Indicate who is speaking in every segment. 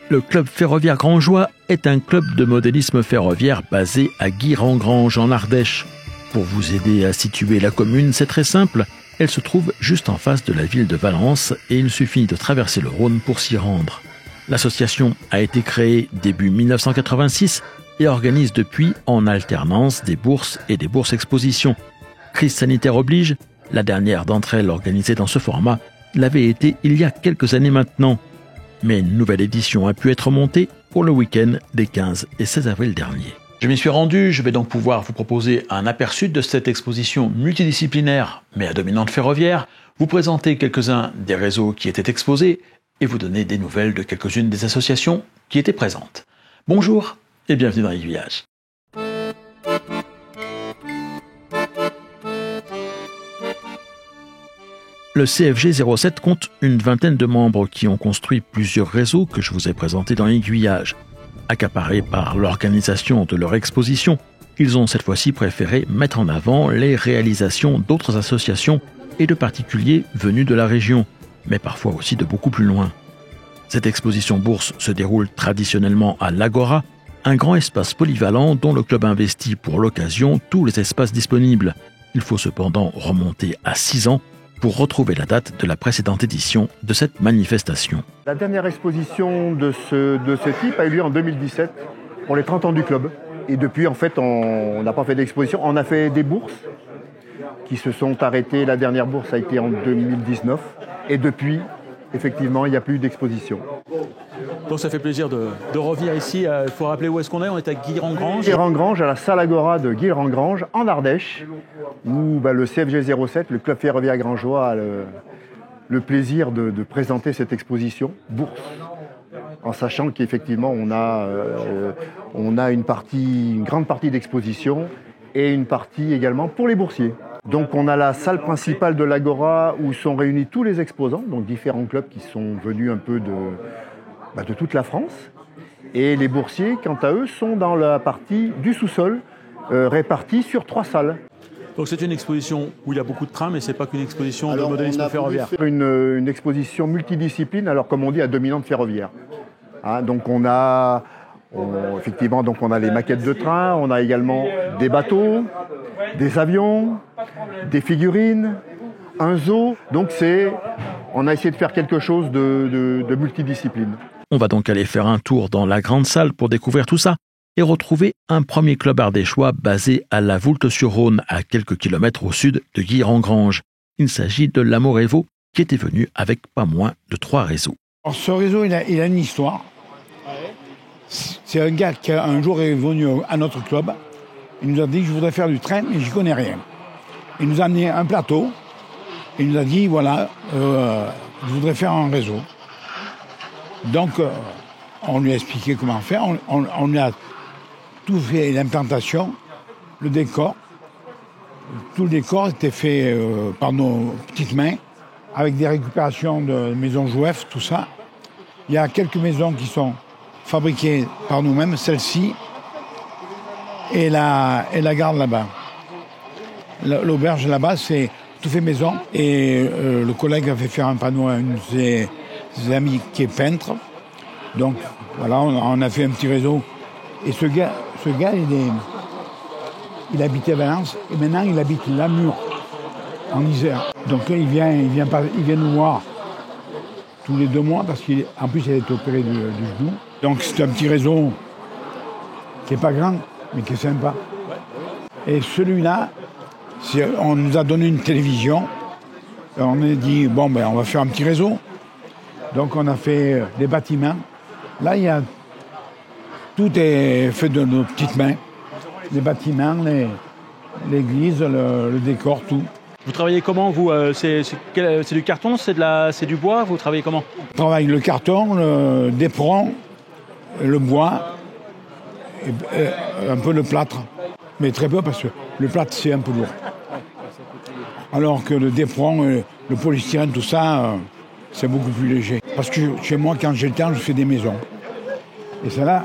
Speaker 1: Le club ferroviaire Grangeois est un club de modélisme ferroviaire basé à Guire-en-Grange en Ardèche. Pour vous aider à situer la commune, c'est très simple. Elle se trouve juste en face de la ville de Valence et il suffit de traverser le Rhône pour s'y rendre. L'association a été créée début 1986 et organise depuis en alternance des bourses et des bourses expositions. Crise sanitaire oblige, la dernière d'entre elles organisée dans ce format l'avait été il y a quelques années maintenant. Mais une nouvelle édition a pu être montée pour le week-end des 15 et 16 avril dernier. Je m'y suis rendu, je vais donc pouvoir vous proposer un aperçu de cette exposition multidisciplinaire, mais à dominante ferroviaire, vous présenter quelques-uns des réseaux qui étaient exposés et vous donner des nouvelles de quelques-unes des associations qui étaient présentes. Bonjour et bienvenue dans Aiguillage. Le CFG 07 compte une vingtaine de membres qui ont construit plusieurs réseaux que je vous ai présentés dans Aiguillage. Accaparés par l'organisation de leur exposition, ils ont cette fois-ci préféré mettre en avant les réalisations d'autres associations et de particuliers venus de la région, mais parfois aussi de beaucoup plus loin. Cette exposition bourse se déroule traditionnellement à l'Agora, un grand espace polyvalent dont le club investit pour l'occasion tous les espaces disponibles. Il faut cependant remonter à 6 ans pour retrouver la date de la précédente édition de cette manifestation.
Speaker 2: La dernière exposition de ce type a eu lieu en 2017 pour les 30 ans du club. Et depuis, en fait, on n'a pas fait d'exposition. On a fait des bourses qui se sont arrêtées. La dernière bourse a été en 2019. Et depuis, effectivement, il n'y a plus d'exposition.
Speaker 3: Donc ça fait plaisir de revenir ici. Il faut rappeler où est-ce qu'on est. On est à Guire-en-Grange.
Speaker 2: Guire-en-Grange, à la salle Agora de Guire-en-Grange, en Ardèche, où le CFG 07, le club ferroviaire grangeois, a le plaisir de présenter cette exposition bourse, en sachant qu'effectivement on a une grande partie d'exposition et une partie également pour les boursiers. Donc on a la salle principale de l'Agora où sont réunis tous les exposants, donc différents clubs qui sont venus un peu de toute la France. Et les boursiers, quant à eux, sont dans la partie du sous-sol, répartis sur 3 salles.
Speaker 3: Donc c'est une exposition où il y a beaucoup de trains, mais ce n'est pas qu'une exposition de modélisme ferroviaire.
Speaker 2: On a voulu faire une exposition multidiscipline, alors comme on dit, à dominante ferroviaire. Donc effectivement, on a les maquettes de trains, on a également des bateaux, des avions, des figurines, un zoo. Donc on a essayé de faire quelque chose de multidiscipline.
Speaker 1: On va donc aller faire un tour dans la grande salle pour découvrir tout ça et retrouver un premier club ardéchois basé à la Voulte-sur-Rhône, à quelques kilomètres au sud de Guire-en-Grange. Il s'agit de l'Amorevo, qui était venu avec pas moins de 3 réseaux.
Speaker 4: Alors, ce réseau, il a une histoire. C'est un gars qui un jour est venu à notre club. Il nous a dit « Je voudrais faire du train, mais j'y connais rien ». Il nous a amené un plateau. Il nous a dit « Voilà, je voudrais faire un réseau ». Donc, on lui a expliqué comment faire. On lui a tout fait, l'implantation, le décor. Tout le décor était fait par nos petites mains, avec des récupérations de maisons Jouef, tout ça. Il y a quelques maisons qui sont fabriquées par nous-mêmes, celle-ci et la gare là-bas. L'auberge là-bas, c'est tout fait maison. Et le collègue a fait faire un panneau à un de ses amis qui est peintre. Donc voilà, on a fait un petit réseau. Et ce gars il habitait à Valence et maintenant il habite Namur, en Isère. Donc il vient nous voir tous les 2 mois parce qu'en plus il a été opéré du genou. Donc c'est un petit réseau qui n'est pas grand mais qui est sympa. Et celui-là, on nous a donné une télévision. On a dit on va faire un petit réseau. Donc on a fait des bâtiments. Là tout est fait de nos petites mains. Les bâtiments, l'église, le décor, tout.
Speaker 3: Vous travaillez comment, vous c'est du carton, c'est du bois? Vous travaillez comment?
Speaker 4: On travaille le carton, d'éperon, le bois, et un peu le plâtre. Mais très peu parce que le plâtre, c'est un peu lourd. Alors que le d'éperon, le polystyrène, tout ça, c'est beaucoup plus léger. Parce que chez moi, quand j'ai le temps, je fais des maisons. Et celle-là,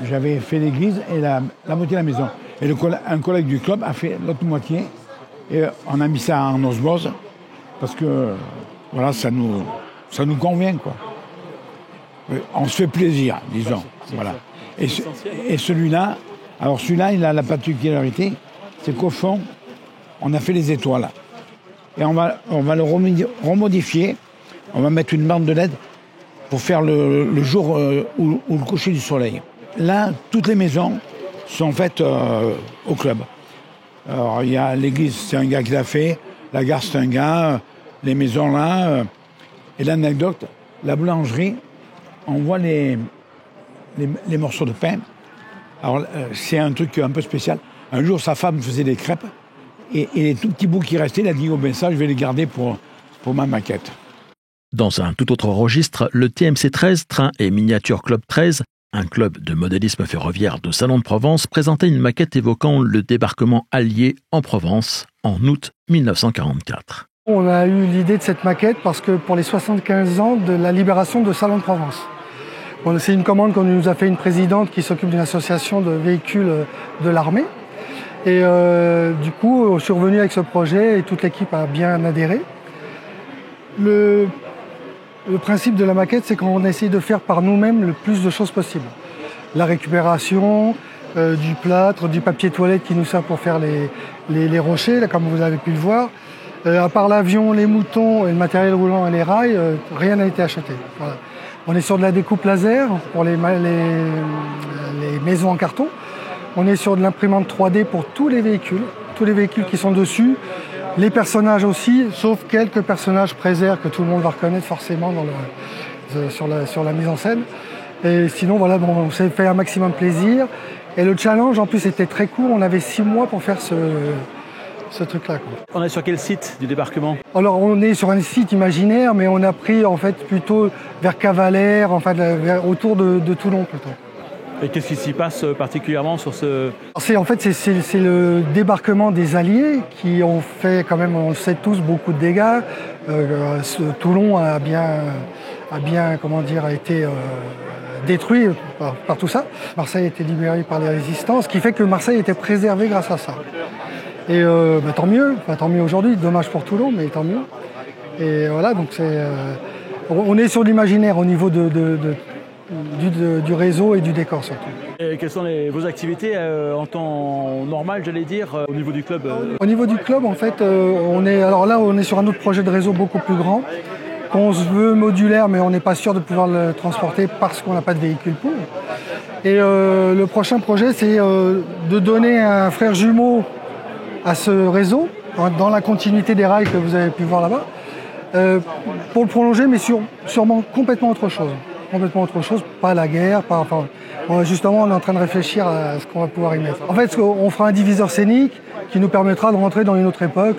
Speaker 4: j'avais fait l'église et la moitié de la maison. Et un collègue du club a fait l'autre moitié. Et on a mis ça en osmose. Parce que, voilà, ça nous convient, quoi. On se fait plaisir, disons. Voilà. Et celui-là, alors celui-là, il a la particularité, c'est qu'au fond, on a fait les étoiles. Et on va le remodifier. On va mettre une bande de LED pour faire le jour ou le coucher du soleil. Là, toutes les maisons sont faites au club. Alors, il y a l'église, c'est un gars qui l'a fait. La gare, c'est un gars. Les maisons, là. Et l'anecdote, la boulangerie, on voit les morceaux de pain. Alors, c'est un truc un peu spécial. Un jour, sa femme faisait des crêpes. Et les tout petits bouts qui restaient, il a dit, oh ben ça, je vais les garder pour ma maquette.
Speaker 1: Dans un tout autre registre, le TMC 13, Train et Miniature Club 13, un club de modélisme ferroviaire de Salon de Provence, présentait une maquette évoquant le débarquement allié en Provence en août 1944.
Speaker 5: On a eu l'idée de cette maquette parce que pour les 75 ans de la libération de Salon de Provence. Bon, c'est une commande qu'on nous a fait une présidente qui s'occupe d'une association de véhicules de l'armée. Et du coup, je suis revenu avec ce projet et toute l'équipe a bien adhéré. Le principe de la maquette, c'est qu'on essaie de faire par nous-mêmes le plus de choses possible. La récupération, du plâtre, du papier toilette qui nous sert pour faire les rochers, là, comme vous avez pu le voir. À part l'avion, les moutons, et le matériel roulant et les rails, rien n'a été acheté. Voilà. On est sur de la découpe laser pour les maisons en carton. On est sur de l'imprimante 3D pour tous les véhicules qui sont dessus. Les personnages aussi, sauf quelques personnages préserves que tout le monde va reconnaître forcément sur la mise en scène. Et sinon, voilà, bon, on s'est fait un maximum plaisir. Et le challenge, en plus, était très court. On avait 6 mois pour faire ce truc-là.
Speaker 3: On est sur quel site du débarquement?
Speaker 5: Alors, on est sur un site imaginaire, mais on a pris en fait plutôt vers Cavalère, enfin autour de Toulon plutôt.
Speaker 3: Et qu'est-ce qui s'y passe particulièrement sur ce...
Speaker 5: En fait, c'est le débarquement des Alliés qui ont fait quand même, on le sait tous, beaucoup de dégâts. Toulon a été détruit par tout ça. Marseille a été libérée par les résistants, ce qui fait que Marseille était préservée grâce à ça. Et tant mieux aujourd'hui, dommage pour Toulon, mais tant mieux. Et voilà, donc on est sur l'imaginaire au niveau du réseau et du décor surtout.
Speaker 3: Et quelles sont vos activités en temps normal, j'allais dire, au niveau du club?
Speaker 5: Au niveau du club, en fait, on est sur un autre projet de réseau beaucoup plus grand, qu'on se veut modulaire, mais on n'est pas sûr de pouvoir le transporter parce qu'on n'a pas de véhicule pour. Et le prochain projet, c'est de donner un frère jumeau à ce réseau, dans la continuité des rails que vous avez pu voir là-bas, pour le prolonger, mais sûrement complètement autre chose. Pas la guerre, justement on est en train de réfléchir à ce qu'on va pouvoir y mettre. En fait, on fera un diviseur scénique qui nous permettra de rentrer dans une autre époque.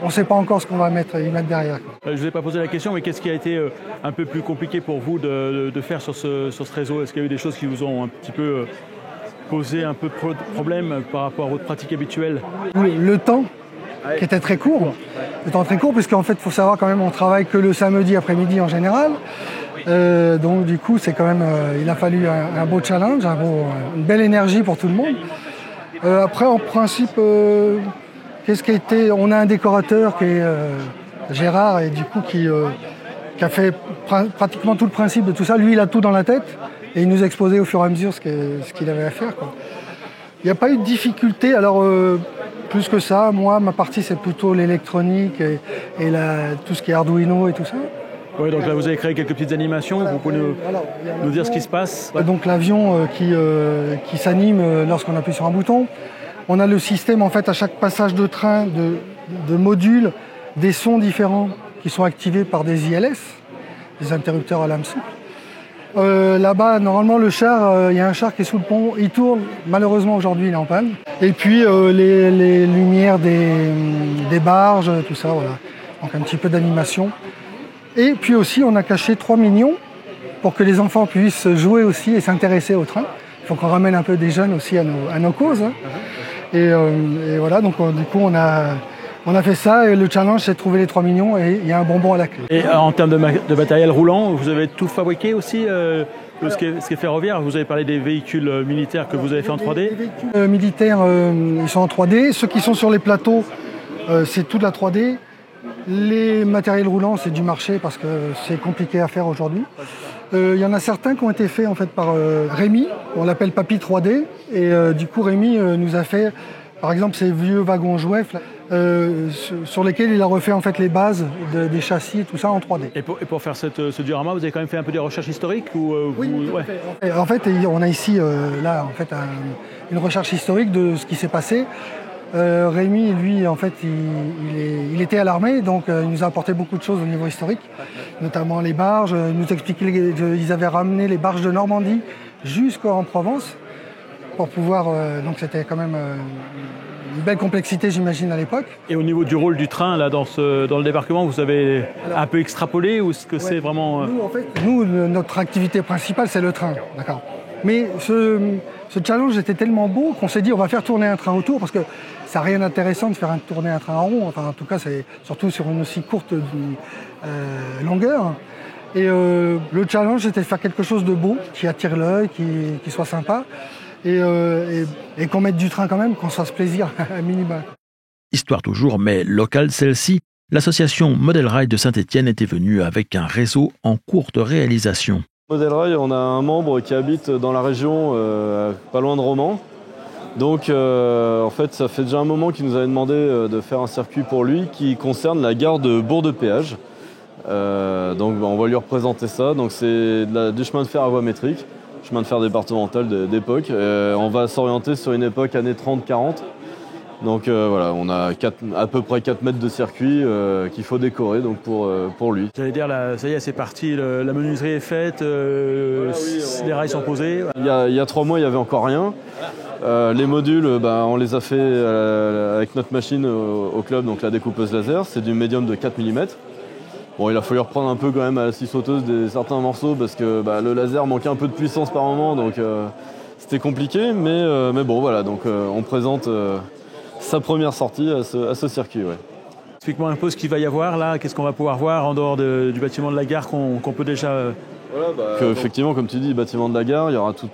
Speaker 5: On ne sait pas encore ce qu'on va y mettre derrière.
Speaker 3: Je ne vous ai pas posé la question, mais qu'est-ce qui a été un peu plus compliqué pour vous de faire sur ce réseau? Est-ce qu'il y a eu des choses qui vous ont un petit peu posé un peu de problème par rapport à votre pratique habituelle?
Speaker 5: Le temps, qui était très court. Le temps très court, puisqu'en fait, il faut savoir quand même, on travaille que le samedi après-midi en général. Donc du coup, c'est quand même, il a fallu un beau challenge, une belle énergie pour tout le monde. Après, en principe, qu'est-ce qui a été, on a un décorateur qui est Gérard, et du coup qui a fait pratiquement tout le principe de tout ça. Lui, il a tout dans la tête et il nous exposait au fur et à mesure ce qu'il avait à faire, quoi. Il n'y a pas eu de difficulté. Alors plus que ça, moi, ma partie, c'est plutôt l'électronique et tout ce qui est Arduino et tout ça.
Speaker 3: Oui, donc là, vous avez créé quelques petites animations. Vous pouvez nous dire ce qui se passe?
Speaker 5: Donc l'avion qui s'anime lorsqu'on appuie sur un bouton. On a le système, en fait, à chaque passage de train, de modules, des sons différents qui sont activés par des ILS, des interrupteurs à lame souple. Là-bas, normalement, le char, il y a un char qui est sous le pont, il tourne. Malheureusement, aujourd'hui, il est en panne. Et puis, les lumières des barges, tout ça, voilà. Donc un petit peu d'animation. Et puis aussi, on a caché 3 mignons pour que les enfants puissent jouer aussi et s'intéresser au train. Il faut qu'on ramène un peu des jeunes aussi à nos causes. Hein. Et voilà, donc du coup, on a fait ça et le challenge, c'est de trouver les 3 mignons et il y a un bonbon à la clé.
Speaker 3: Et en termes de matériel roulant, vous avez tout fabriqué aussi ce qui est ferroviaire? Vous avez parlé des véhicules militaires que vous avez fait en 3D?
Speaker 5: Les véhicules militaires, ils sont en 3D. Ceux qui sont sur les plateaux, c'est toute la 3D. Les matériels roulants, c'est du marché parce que c'est compliqué à faire aujourd'hui. Il y en a certains qui ont été faits en fait par Rémi, on l'appelle Papy 3D, et du coup Rémi nous a fait, par exemple, ces vieux wagons jouets sur lesquels il a refait en fait les bases des châssis et tout ça en 3D.
Speaker 3: Et pour faire ce diorama, vous avez quand même fait un peu des recherches historiques ou
Speaker 5: Oui, ouais. En fait, on a ici là en fait une recherche historique de ce qui s'est passé. Rémi, lui, en fait, il était à l'armée, donc il nous a apporté beaucoup de choses au niveau historique, notamment les barges. Il nous expliquait qu'ils avaient ramené les barges de Normandie jusqu'en Provence pour pouvoir. Donc c'était quand même une belle complexité, j'imagine, à l'époque.
Speaker 3: Et au niveau du rôle du train, là, dans le débarquement, vous avez un peu extrapolé ou est-ce que c'est vraiment...
Speaker 5: Nous, en fait, notre activité principale, c'est le train, d'accord. Mais ce challenge était tellement beau qu'on s'est dit on va faire tourner un train autour parce que ça n'a rien d'intéressant de faire tourner un train en rond. Enfin, en tout cas, c'est surtout sur une aussi courte longueur. Et le challenge, c'était de faire quelque chose de beau, qui attire l'œil, qui soit sympa. Et qu'on mette du train quand même, qu'on se fasse plaisir à minima.
Speaker 1: Histoire toujours, mais locale celle-ci, l'association Model Rail de Saint-Étienne était venue avec un réseau en cours de réalisation.
Speaker 6: Model Rail, on a un membre qui habite dans la région, pas loin de Romans. Donc en fait, ça fait déjà un moment qu'il nous avait demandé de faire un circuit pour lui qui concerne la gare de Bourg-de-Péage. Donc on va lui représenter ça. Donc c'est du chemin de fer à voie métrique, chemin de fer départemental d'époque. On va s'orienter sur une époque années 30-40. Donc voilà, on a à peu près 4 mètres de circuit qu'il faut décorer donc pour lui.
Speaker 3: J'allais dire, là, ça y est, c'est parti, la menuiserie est faite, les rails sont posés.
Speaker 6: Il y a 3 mois, il n'y avait encore rien. Les modules, on les a fait avec notre machine au club, donc la découpeuse laser. C'est du médium de 4 mm. Bon, il a fallu reprendre un peu quand même à la scie sauteuse certains morceaux parce que le laser manquait un peu de puissance par moment, donc c'était compliqué. Mais bon, voilà, donc on présente sa première sortie à ce circuit. Ouais.
Speaker 3: Explique-moi un peu ce qu'il va y avoir là, qu'est-ce qu'on va pouvoir voir en dehors du bâtiment de la gare qu'on peut déjà...
Speaker 6: Voilà, effectivement, comme tu dis, bâtiment de la gare, il y aura tout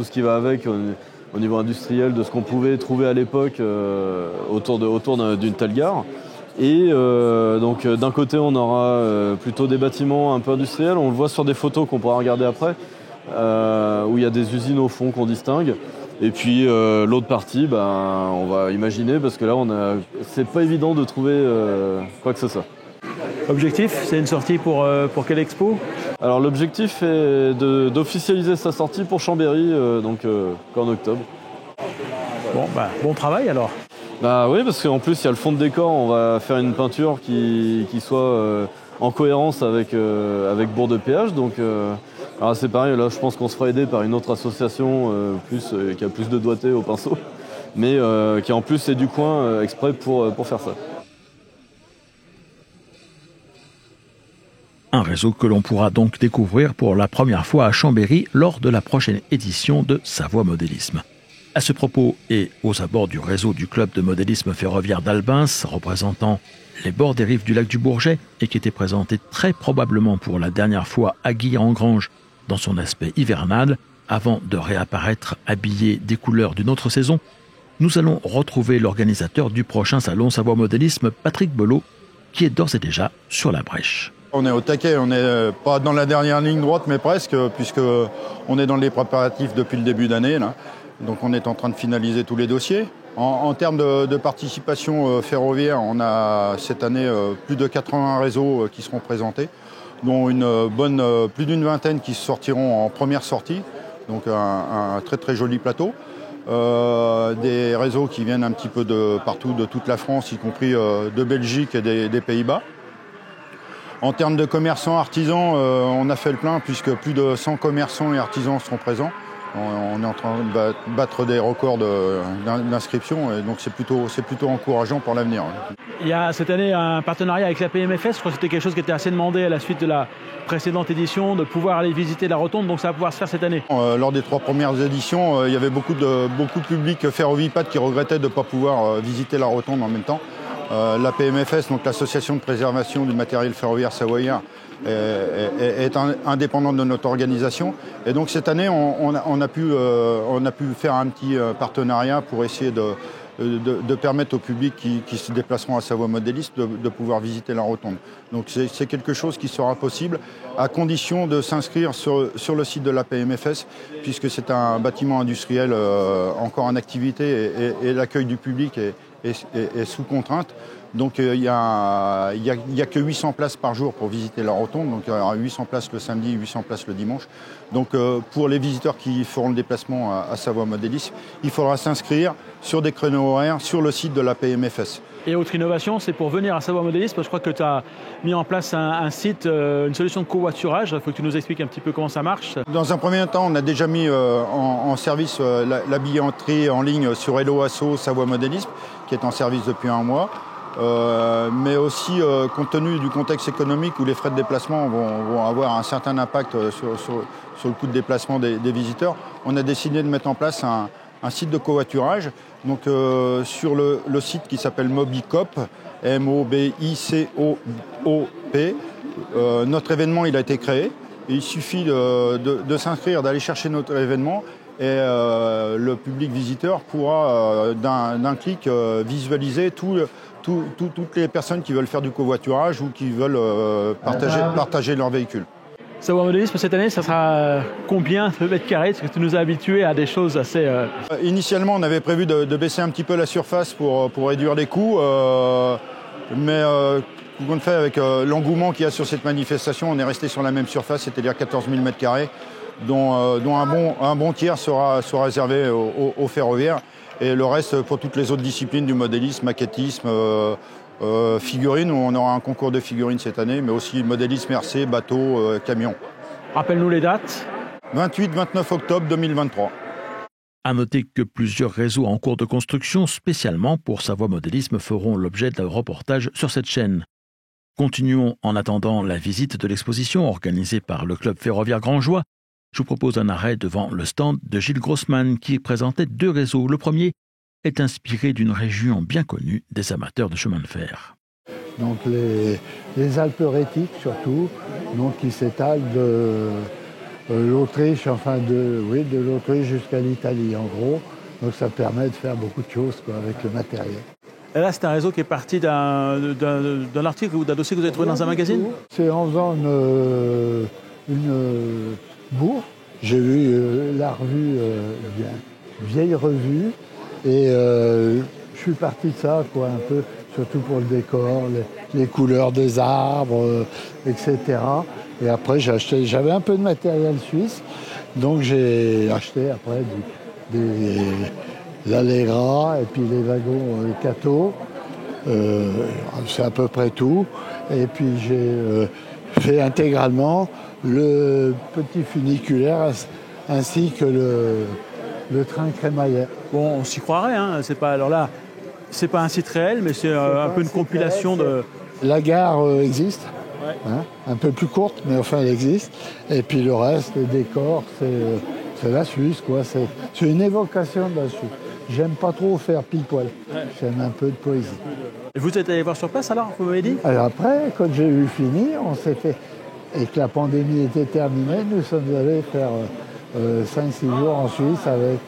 Speaker 6: ce qui va avec au niveau industriel de ce qu'on pouvait trouver à l'époque autour d'une telle gare. Et donc d'un côté, on aura plutôt des bâtiments un peu industriels, on le voit sur des photos qu'on pourra regarder après, où il y a des usines au fond qu'on distingue. Et puis l'autre partie, on va imaginer, parce que là, c'est pas évident de trouver quoi que ce soit.
Speaker 3: Objectif, c'est une sortie pour quelle expo ?
Speaker 6: Alors l'objectif est d'officialiser sa sortie pour Chambéry, qu'en octobre.
Speaker 3: Bon travail alors.
Speaker 6: Oui, parce qu'en plus, il y a le fond de décor, on va faire une peinture qui soit en cohérence avec Bourg-de-Péage. Donc alors c'est pareil, là je pense qu'on se fera aider par une autre association qui a plus de doigté au pinceau, mais qui en plus est du coin exprès pour faire ça.
Speaker 1: Un réseau que l'on pourra donc découvrir pour la première fois à Chambéry lors de la prochaine édition de Savoie Modélisme. À ce propos, et aux abords du réseau du club de modélisme ferroviaire d'Albins, représentant les bords des rives du lac du Bourget et qui était présenté très probablement pour la dernière fois à Guilherand-Granges dans son aspect hivernal, avant de réapparaître habillé des couleurs d'une autre saison, nous allons retrouver l'organisateur du prochain salon Savoie Modélisme, Patrick Belot, qui est d'ores et déjà sur la brèche.
Speaker 7: On est au taquet, on n'est pas dans la dernière ligne droite, mais presque, puisqu'on est dans les préparatifs depuis le début d'année. Là. Donc on est en train de finaliser tous les dossiers. En termes de participation ferroviaire, on a cette année plus de 80 réseaux qui seront présentés, dont plus d'une vingtaine qui sortiront en première sortie, donc un très très joli plateau. Des réseaux qui viennent un petit peu de partout, de toute la France, y compris de Belgique et des Pays-Bas. En termes de commerçants, artisans, on a fait le plein puisque plus de 100 commerçants et artisans seront présents. On est en train de battre des records d'inscription et donc c'est plutôt encourageant pour l'avenir.
Speaker 3: Il y a cette année un partenariat avec la PMFS, je crois que c'était quelque chose qui était assez demandé à la suite de la précédente édition, de pouvoir aller visiter la rotonde, donc ça va pouvoir se faire cette année.
Speaker 7: Lors des 3 premières éditions, il y avait beaucoup de public ferrovipate qui regrettait de ne pas pouvoir visiter la rotonde en même temps. La PMFS, donc l'association de préservation du matériel ferroviaire savoyard, est indépendante de notre organisation. Et donc cette année, on a pu faire un petit partenariat pour essayer de permettre au public qui se déplaceront à Savoie Modéliste de pouvoir visiter la rotonde. Donc c'est quelque chose qui sera possible à condition de s'inscrire sur le site de la PMFS, puisque c'est un bâtiment industriel encore en activité et l'accueil du public est sous contrainte. Donc il n'y a que 800 places par jour pour visiter la rotonde, donc il y aura 800 places le samedi, 800 places le dimanche. Donc pour les visiteurs qui feront le déplacement à Savoie Modéliste, il faudra s'inscrire sur des créneaux horaires sur le site de la PMFS.
Speaker 3: Et autre innovation, c'est pour venir à Savoie Modéliste, parce que je crois que tu as mis en place un site, une solution de covoiturage. Il faut que tu nous expliques un petit peu comment ça marche.
Speaker 7: Dans un premier temps, on a déjà mis en service la billetterie en ligne sur Hello Asso Savoie Modéliste, qui est en service depuis un mois. Mais aussi, compte tenu du contexte économique où les frais de déplacement vont avoir un certain impact sur le coût de déplacement des visiteurs, on a décidé de mettre en place un site de covoiturage. Donc sur le site qui s'appelle Mobicop, M-O-B-I-C-O-O-P, notre événement il a été créé. Il suffit de s'inscrire, d'aller chercher notre événement et le public visiteur pourra d'un clic visualiser toutes les personnes qui veulent faire du covoiturage ou qui veulent partager leur véhicule.
Speaker 3: Savoie Modélisme, cette année, ça sera combien de mètres carrés? Parce que tu nous as habitués à des choses assez...
Speaker 7: Initialement, on avait prévu de baisser un petit peu la surface pour réduire les coûts. Mais tout compte fait, avec l'engouement qu'il y a sur cette manifestation, on est resté sur la même surface, c'est-à-dire 14 000 mètres carrés, dont un bon tiers sera réservé aux ferroviaires. Et le reste pour toutes les autres disciplines du modélisme, maquettisme, figurines, où on aura un concours de figurines cette année, mais aussi modélisme RC, bateau, camion.
Speaker 3: Rappelle-nous les dates.
Speaker 7: 28-29 octobre 2023.
Speaker 1: À noter que plusieurs réseaux en cours de construction, spécialement pour Savoie Modélisme, feront l'objet d'un reportage sur cette chaîne. Continuons en attendant la visite de l'exposition organisée par le club ferroviaire Grangeois. Je vous propose un arrêt devant le stand de Gilles Grossman qui présentait deux réseaux. Le premier est inspiré d'une région bien connue des amateurs de chemin de fer.
Speaker 8: Donc les Alpes rétiques surtout, donc qui s'étalent de l'Autriche, de l'Autriche jusqu'à l'Italie en gros. Donc ça permet de faire beaucoup de choses avec le matériel.
Speaker 3: Et là, c'est un réseau qui est parti d'un article ou d'un dossier que vous avez trouvé dans un magazine?
Speaker 8: C'est en faisant une bourre. J'ai vu la revue, une vieille revue, et je suis parti de ça, un peu, surtout pour le décor, les couleurs des arbres, etc. Et après, j'avais un peu de matériel suisse, donc j'ai acheté après des Allegra et puis les wagons Cato. C'est à peu près tout. Et puis j'ai fait intégralement le petit funiculaire ainsi que le train crémaillère.
Speaker 3: Bon, on s'y croirait, hein. C'est pas un site réel, mais c'est un peu une compilation de...
Speaker 8: La gare existe, un peu plus courte, mais enfin elle existe. Et puis le reste, les décors, c'est la Suisse, quoi. C'est une évocation de la Suisse. J'aime pas trop faire pile-poil. J'aime un peu de poésie.
Speaker 3: Et vous êtes allé voir sur place alors, vous m'avez dit?
Speaker 8: Alors après, quand j'ai eu fini, on s'est fait... Et que la pandémie était terminée, nous sommes allés faire 5-6 jours en Suisse avec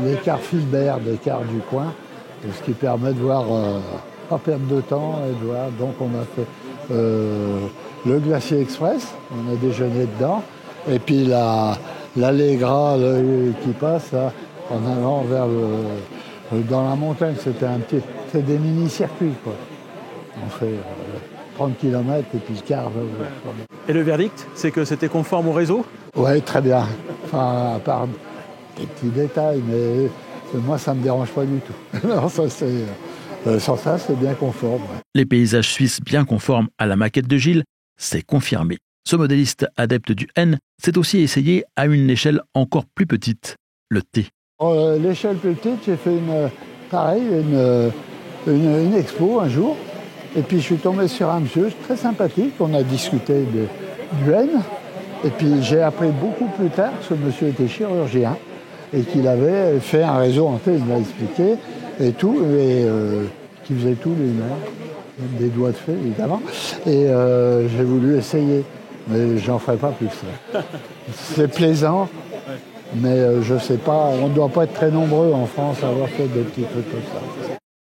Speaker 8: les cars Filbert, des cars du coin, ce qui permet de voir, pas perdre de temps, et de voir. Donc on a fait le Glacier Express, on a déjeuné dedans, et puis l'Allegra qui passe là, en allant vers dans la montagne, c'est des mini-circuits, quoi. On fait 30 km et puis le quart.
Speaker 3: Et le verdict, c'est que c'était conforme au réseau?
Speaker 8: Oui, très bien. Enfin, à part des petits détails, mais moi, ça ne me dérange pas du tout. Non, sans ça, c'est bien conforme.
Speaker 1: Les paysages suisses bien conformes à la maquette de Gilles, c'est confirmé. Ce modéliste adepte du N s'est aussi essayé à une échelle encore plus petite, le T.
Speaker 8: L'échelle plus petite, j'ai fait une expo un jour. Et puis je suis tombé sur un monsieur très sympathique, on a discuté du N. Et puis j'ai appris beaucoup plus tard que ce monsieur était chirurgien et qu'il avait fait un réseau en tête, il m'a expliqué, et tout, et qu'il faisait tout lui-même, des doigts de fée évidemment. Et j'ai voulu essayer, mais j'en ferai pas plus. C'est plaisant, Mais je ne sais pas, on ne doit pas être très nombreux en France à avoir fait des petits trucs comme ça.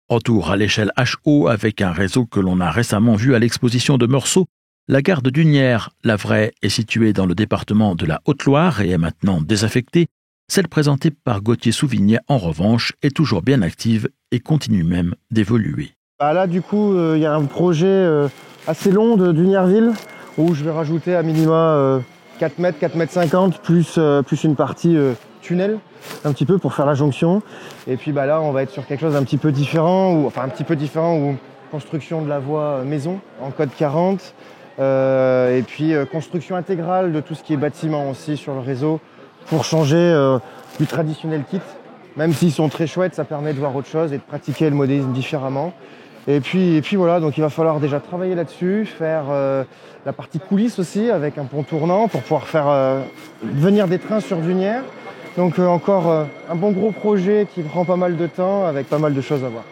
Speaker 1: Retour à l'échelle HO avec un réseau que l'on a récemment vu à l'exposition de Meursault. La gare de Dunières, la vraie, est située dans le département de la Haute-Loire et est maintenant désaffectée. Celle présentée par Gauthier Souvignet, en revanche, est toujours bien active et continue même d'évoluer.
Speaker 9: Là, du coup, il y a un projet assez long de Dunierville où je vais rajouter à minima 4 mètres, 4 mètres 50, plus une partie tunnel, un petit peu pour faire la jonction. Et puis là, on va être sur quelque chose d'un petit peu différent, ou construction de la voie maison en code 40. Et puis construction intégrale de tout ce qui est bâtiment aussi sur le réseau pour changer du traditionnel kit. Même s'ils sont très chouettes, ça permet de voir autre chose et de pratiquer le modélisme différemment. Et puis voilà, donc il va falloir déjà travailler là-dessus, faire la partie coulisses aussi avec un pont tournant pour pouvoir faire venir des trains sur Dunières. Donc encore un bon gros projet qui prend pas mal de temps avec pas mal de choses à voir.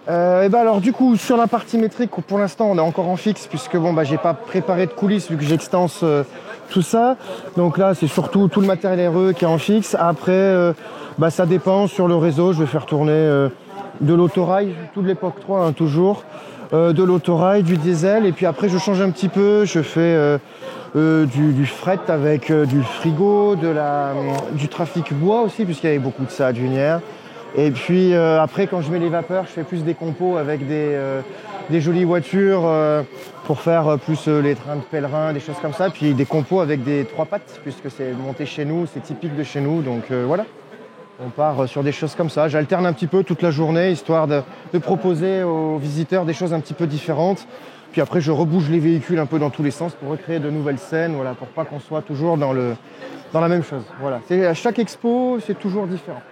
Speaker 9: Alors du coup sur la partie métrique, pour l'instant on est encore en fixe puisque j'ai pas préparé de coulisses vu que j'extense tout ça. Donc là c'est surtout tout le matériel RE qui est en fixe. Après ça dépend sur le réseau, je vais faire tourner de l'autorail, tout de l'époque 3 toujours, de l'autorail, du diesel et puis après je change un petit peu, je fais du fret avec du frigo, du trafic bois aussi puisqu'il y avait beaucoup de ça à Dunières. Et puis après, quand je mets les vapeurs, je fais plus des compos avec des jolies voitures pour faire plus les trains de pèlerins, des choses comme ça. Puis des compos avec des 3 pattes, puisque c'est monté chez nous, c'est typique de chez nous. Donc voilà, on part sur des choses comme ça. J'alterne un petit peu toute la journée, histoire de proposer aux visiteurs des choses un petit peu différentes. Puis après, je rebouge les véhicules un peu dans tous les sens pour recréer de nouvelles scènes, voilà, pour pas qu'on soit toujours dans la même chose. Voilà. À chaque expo, c'est toujours différent.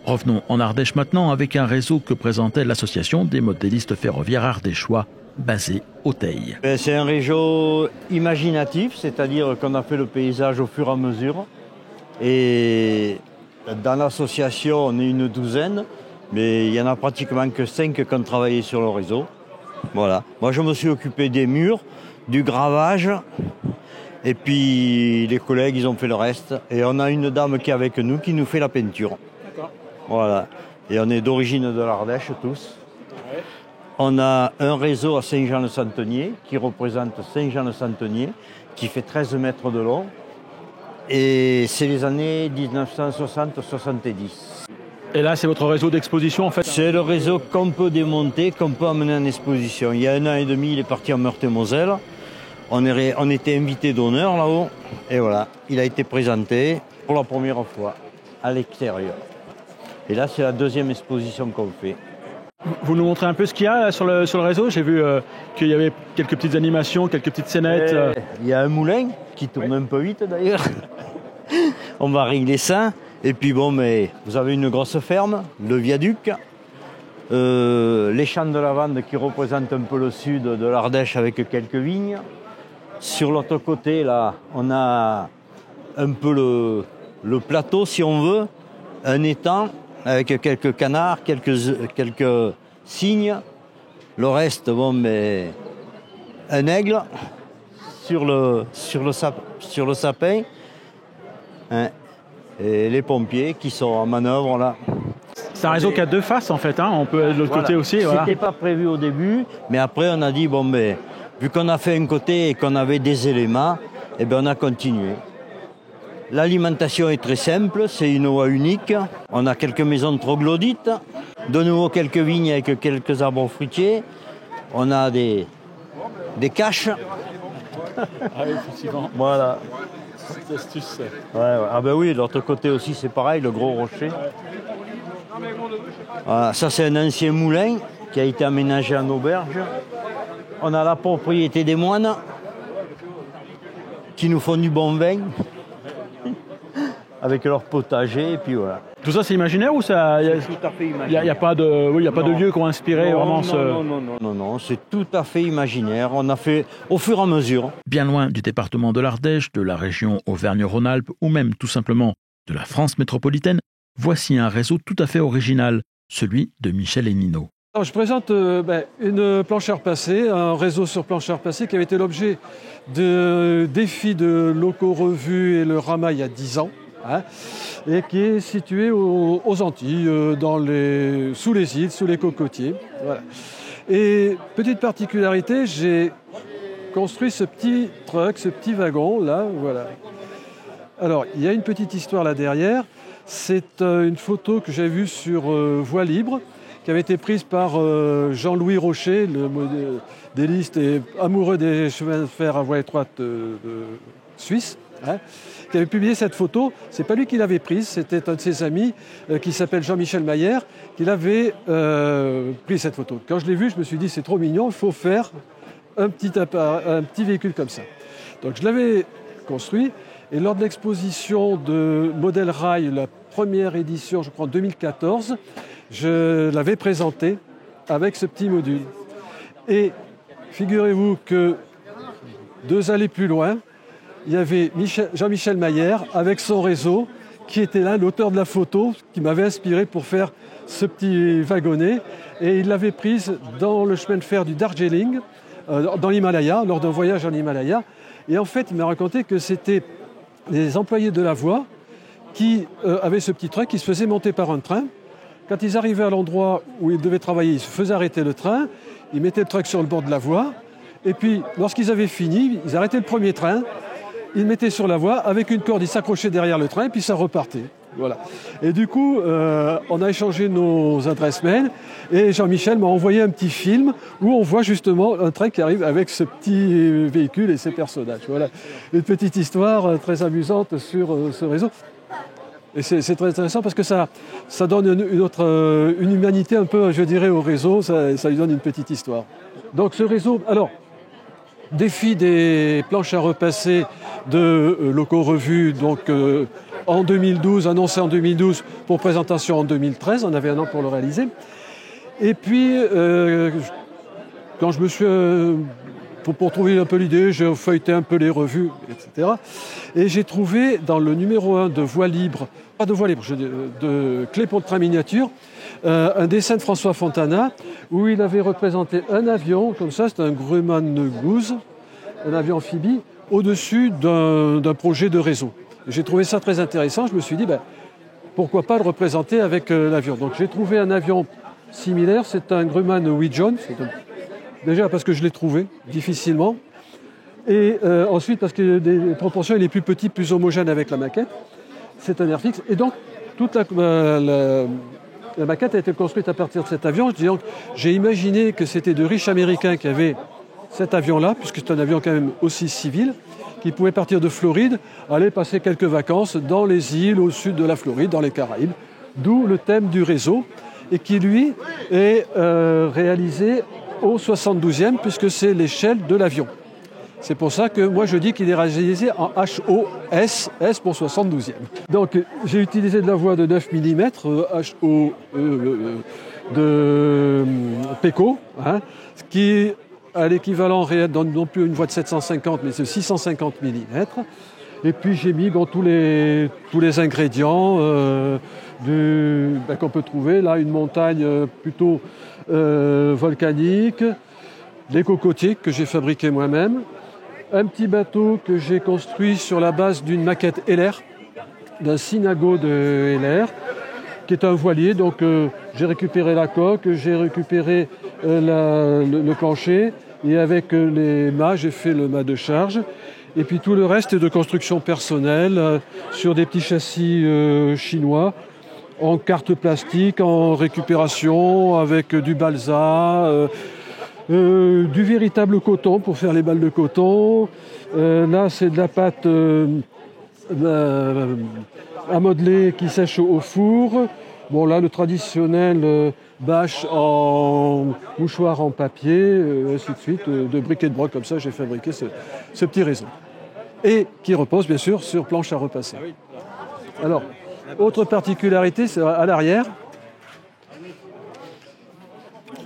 Speaker 1: Revenons en Ardèche maintenant avec un réseau que présentait l'association des modélistes ferroviaires ardéchois, basé au Teil.
Speaker 10: C'est un réseau imaginatif, c'est-à-dire qu'on a fait le paysage au fur et à mesure. Et dans l'association, on est une douzaine, mais il n'y en a pratiquement que 5 qui ont travaillé sur le réseau. Voilà. Moi, je me suis occupé des murs, du gravage, et puis les collègues, ils ont fait le reste. Et on a une dame qui est avec nous qui nous fait la peinture. Voilà. Et on est d'origine de l'Ardèche tous. Ouais. On a un réseau à Saint-Jean-le-Centenier qui représente Saint-Jean-le-Centenier, qui fait 13 mètres de long. Et c'est les années 1960-70.
Speaker 3: Et là, c'est votre réseau d'exposition en fait?
Speaker 10: C'est le réseau qu'on peut démonter, qu'on peut amener en exposition. Il y a 1 an et demi, il est parti en Meurthe-et-Moselle. On était invité d'honneur là-haut. Et voilà, il a été présenté pour la première fois à l'extérieur. Et là, c'est la 2e exposition qu'on fait.
Speaker 3: Vous nous montrez un peu ce qu'il y a sur le réseau? J'ai vu qu'il y avait quelques petites animations, quelques petites scénettes.
Speaker 10: Il y a un moulin qui tourne un peu vite d'ailleurs. On va régler ça. Et puis mais vous avez une grosse ferme, le viaduc, les champs de lavande qui représentent un peu le sud de l'Ardèche avec quelques vignes. Sur l'autre côté, là, on a un peu le plateau, si on veut, un étang, avec quelques canards, quelques cygnes. Le reste, mais un aigle sur le sapin. Hein, et les pompiers qui sont en manœuvre là.
Speaker 3: C'est un réseau qui a 2 faces en fait, hein. On peut de l'autre côté aussi.
Speaker 10: C'était pas prévu au début, mais après on a dit vu qu'on a fait un côté et qu'on avait des éléments, on a continué. L'alimentation est très simple, c'est une voie unique. On a quelques maisons troglodytes, de nouveau quelques vignes avec quelques arbres fruitiers. On a des caches.
Speaker 3: Ah, effectivement.
Speaker 10: Voilà.
Speaker 3: Petite astuce.
Speaker 10: Ouais. Ah oui, de l'autre côté aussi c'est pareil, le gros rocher. Voilà, ça c'est un ancien moulin qui a été aménagé en auberge. On a la propriété des moines qui nous font du bon vin avec leur potager et puis voilà.
Speaker 3: Tout ça c'est imaginaire ou ça?
Speaker 10: C'est tout à fait imaginaire.
Speaker 3: Il n'y a pas de lieux qui ont inspiré vraiment ce...
Speaker 10: Non, c'est tout à fait imaginaire. On a fait au fur et à mesure.
Speaker 1: Bien loin du département de l'Ardèche, de la région Auvergne-Rhône-Alpes ou même tout simplement de la France métropolitaine, voici un réseau tout à fait original, celui de Michel Héninaud.
Speaker 11: Alors, je présente une planchère passée, un réseau sur planchère passée qui avait été l'objet de défis de Locaux Revue et le Rama il y a 10 ans hein, et qui est situé aux Antilles, sous les îles, sous les cocotiers. Voilà. Et petite particularité, j'ai construit ce petit truck, ce petit wagon là, voilà. Alors, il y a une petite histoire là derrière. C'est une photo que j'ai vue sur Voie Libre, qui avait été prise par Jean-Louis Rocher, le modéliste et amoureux des chemins de fer à voie étroite de Suisse, hein, qui avait publié cette photo. C'est pas lui qui l'avait prise, c'était un de ses amis qui s'appelle Jean-Michel Maillère, qui l'avait pris cette photo. Quand je l'ai vue, je me suis dit c'est trop mignon, il faut faire un petit véhicule comme ça. Donc je l'avais construit. Et lors de l'exposition de Model Rail, la première édition, je crois en 2014, je l'avais présenté avec ce petit module. Et figurez-vous que 2 allées plus loin, il y avait Jean-Michel Maillère avec son réseau qui était là, l'auteur de la photo, qui m'avait inspiré pour faire ce petit wagonnet. Et il l'avait prise dans le chemin de fer du Darjeeling, dans l'Himalaya, lors d'un voyage en Himalaya. Et en fait, il m'a raconté que c'était les employés de la voie qui avaient ce petit train qui se faisait monter par un train. Quand ils arrivaient à l'endroit où ils devaient travailler, ils se faisaient arrêter le train, ils mettaient le truck sur le bord de la voie, et puis lorsqu'ils avaient fini, ils arrêtaient le premier train, ils le mettaient sur la voie, avec une corde, ils s'accrochaient derrière le train, et puis ça repartait. Voilà. Et du coup, on a échangé nos adresses mail, et Jean-Michel m'a envoyé un petit film où on voit justement un train qui arrive avec ce petit véhicule et ses personnages. Voilà. Une petite histoire très amusante sur ce réseau. Et c'est très intéressant parce que ça donne une humanité un peu, je dirais, au réseau, ça lui donne une petite histoire. Donc ce réseau, alors, défi des planches à repasser de locaux revus, donc en 2012, annoncé en 2012 pour présentation en 2013, on avait un an pour le réaliser. Et puis, quand je me suis... Pour trouver un peu l'idée, j'ai feuilleté un peu les revues, etc. Et j'ai trouvé dans le numéro 1 de Voie Libre, pas de Voie Libre, de Clé pour le train miniature, un dessin de François Fontana où il avait représenté un avion, comme ça, c'est un Grumman Goose, un avion amphibie, au-dessus d'un projet de réseau. J'ai trouvé ça très intéressant, je me suis dit, pourquoi pas le représenter avec l'avion. Donc j'ai trouvé un avion similaire, c'est un Grumman Wheatstone. Déjà parce que je l'ai trouvé difficilement. Et ensuite parce que des proportions, il est plus petit, plus homogène avec la maquette. C'est un air fixe. Et donc, toute la maquette a été construite à partir de cet avion. J'ai imaginé que c'était de riches Américains qui avaient cet avion-là, puisque c'est un avion quand même aussi civil, qui pouvait partir de Floride, aller passer quelques vacances dans les îles au sud de la Floride, dans les Caraïbes. D'où le thème du réseau, et qui, lui, est réalisé au 72e, puisque c'est l'échelle de l'avion. C'est pour ça que moi je dis qu'il est réalisé en HOS, S pour 72e. Donc j'ai utilisé de la voie de 9 mm, HO de PECO, hein, ce qui à l'équivalent réel, non plus une voie de 750, mais c'est 650 mm. Et puis j'ai mis tous les ingrédients qu'on peut trouver. Là, une montagne plutôt volcanique, des cocotiers que j'ai fabriqués moi-même, un petit bateau que j'ai construit sur la base d'une maquette Heller, d'un Sinago de Heller, qui est un voilier. Donc j'ai récupéré la coque, j'ai récupéré le plancher, et avec les mâts, j'ai fait le mât de charge. Et puis tout le reste est de construction personnelle sur des petits châssis chinois, en carte plastique, en récupération, avec du balsa, du véritable coton pour faire les balles de coton. Là, c'est de la pâte à modeler qui sèche au four. Bon, là, le traditionnel bâche en mouchoir en papier, ainsi de suite, de briques et de broc. Comme ça, j'ai fabriqué ce petit réseau. Et qui repose, bien sûr, sur planche à repasser. Alors, autre particularité, c'est à l'arrière.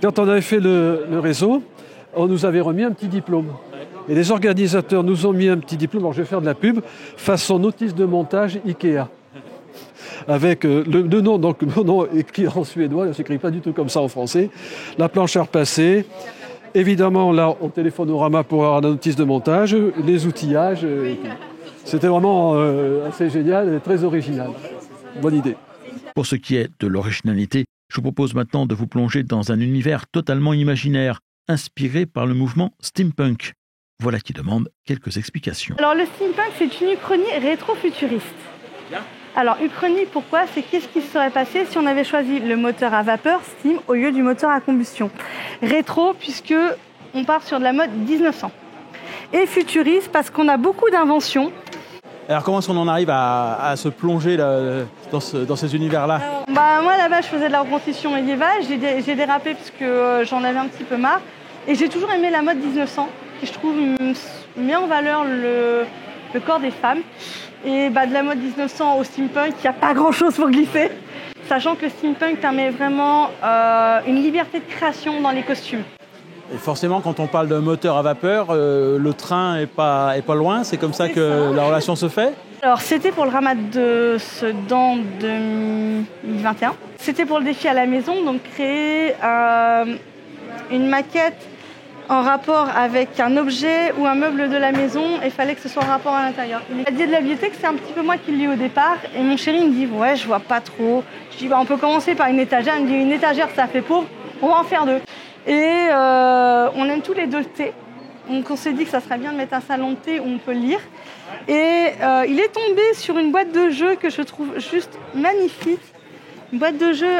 Speaker 11: Quand on avait fait le réseau, on nous avait remis un petit diplôme. Et les organisateurs nous ont mis un petit diplôme, alors je vais faire de la pub, façon notice de montage Ikea. Avec le nom, donc le nom écrit en suédois, il ne s'écrit pas du tout comme ça en français. La planche à repasser. Évidemment, là, on téléphone au Rama pour avoir la notice de montage, les outillages. C'était vraiment assez génial et très original. Bonne idée.
Speaker 1: Pour ce qui est de l'originalité, je vous propose maintenant de vous plonger dans un univers totalement imaginaire, inspiré par le mouvement steampunk. Voilà qui demande quelques explications.
Speaker 12: Alors le steampunk, c'est une uchronie rétro-futuriste. Alors uchronie, pourquoi? C'est qu'est-ce qui se serait passé si on avait choisi le moteur à vapeur, steam, au lieu du moteur à combustion. Rétro, puisque on part sur de la mode 1900. Et futuriste, parce qu'on a beaucoup d'inventions.
Speaker 3: Alors comment est-ce qu'on en arrive à se plonger là, dans ces univers-là?
Speaker 12: Moi là-bas je faisais de la reconstitution médiévale, j'ai dérapé parce que j'en avais un petit peu marre. Et j'ai toujours aimé la mode 1900, qui je trouve met en valeur le corps des femmes. Et de la mode 1900 au steampunk, il n'y a pas grand-chose pour glisser. Sachant que le steampunk permet vraiment une liberté de création dans les costumes. Et
Speaker 3: forcément, quand on parle de moteur à vapeur, le train est pas loin. C'est comme ça que la relation se fait.
Speaker 12: Alors, c'était pour le Ramadan de Sedan 2021. C'était pour le défi à la maison, donc créer une maquette en rapport avec un objet ou un meuble de la maison, et il fallait que ce soit en rapport à l'intérieur. Il a dit de la bibliothèque, c'est un petit peu moi qui l'ai eu au départ, et mon chéri me dit « ouais, je vois pas trop ». Je dis on peut commencer par une étagère. Il me dit une étagère, ça fait pauvre, on va en faire deux. Et on aime tous les deux le thé. Donc on s'est dit que ça serait bien de mettre un salon de thé où on peut lire. Et il est tombé sur une boîte de jeux que je trouve juste magnifique. Une boîte de jeux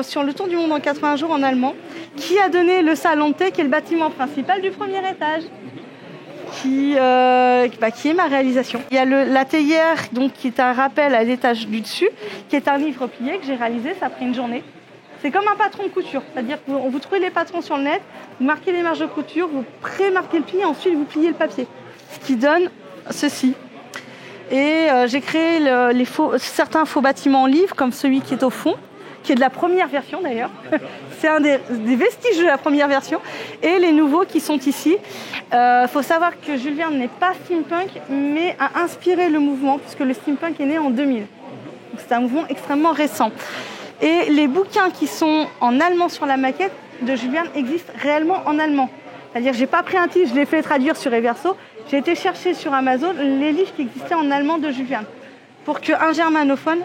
Speaker 12: sur le tour du monde en 80 jours en allemand, qui a donné le salon de thé, qui est le bâtiment principal du premier étage, qui est ma réalisation. Il y a la théière, donc, qui est un rappel à l'étage du dessus, qui est un livre plié que j'ai réalisé, ça a pris une journée. C'est comme un patron de couture, c'est-à-dire que vous trouvez les patrons sur le net, vous marquez les marges de couture, vous pré-marquez le pli, ensuite vous pliez le papier. Ce qui donne ceci. Et j'ai créé certains faux bâtiments en livre, comme celui qui est au fond, qui est de la première version d'ailleurs. C'est un des vestiges de la première version. Et les nouveaux qui sont ici. Faut savoir que Jules Verne n'est pas steampunk, mais a inspiré le mouvement, puisque le steampunk est né en 2000. Donc c'est un mouvement extrêmement récent. Et les bouquins qui sont en allemand sur la maquette de Jules Verne existent réellement en allemand. C'est-à-dire que je n'ai pas pris un titre, je l'ai fait traduire sur Reverso. J'ai été chercher sur Amazon les livres qui existaient en allemand de Jules Verne, pour qu'un germanophone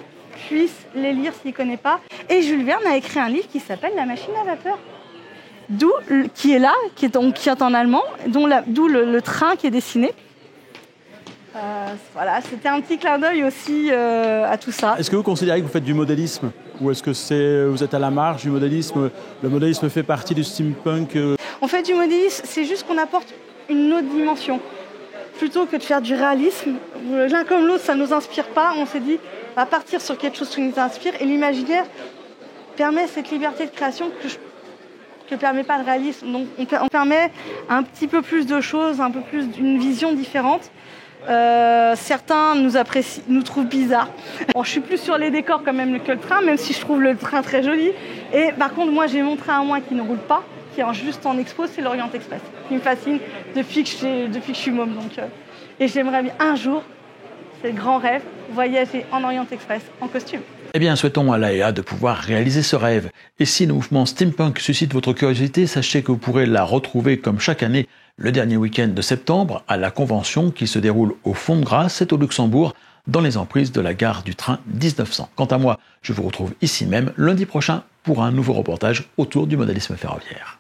Speaker 12: puisse les lire s'il ne connaît pas. Et Jules Verne a écrit un livre qui s'appelle La machine à vapeur, qui est là, qui est en allemand, d'où le train qui est dessiné. Voilà, c'était un petit clin d'œil aussi à tout ça.
Speaker 3: Est-ce que vous considérez que vous faites du modélisme, ou est-ce que vous êtes à la marge du modélisme? Le modélisme fait partie du steampunk?
Speaker 12: On fait du modélisme, c'est juste qu'on apporte une autre dimension. Plutôt que de faire du réalisme, l'un comme l'autre, ça ne nous inspire pas. On s'est dit, on va partir sur quelque chose qui nous inspire. Et l'imaginaire permet cette liberté de création que ne permet pas le réalisme. Donc on permet un petit peu plus de choses, un peu plus d'une vision différente. Certains nous trouvent bizarres. Bon, je suis plus sur les décors quand même que le train, même si je trouve le train très joli. Et par contre, moi, j'ai mon train à moi qui ne roule pas, qui est juste en expo, c'est l'Orient Express, qui me fascine depuis que je suis môme. Et j'aimerais bien un jour, c'est le grand rêve, voyager en Orient Express en costume.
Speaker 1: Eh bien, souhaitons à l'AEA de pouvoir réaliser ce rêve. Et si le mouvement steampunk suscite votre curiosité, sachez que vous pourrez la retrouver comme chaque année le dernier week-end de septembre à la convention qui se déroule au Fond de Grâce, c'est au Luxembourg, dans les emprises de la gare du train 1900. Quant à moi, je vous retrouve ici même lundi prochain pour un nouveau reportage autour du modélisme ferroviaire.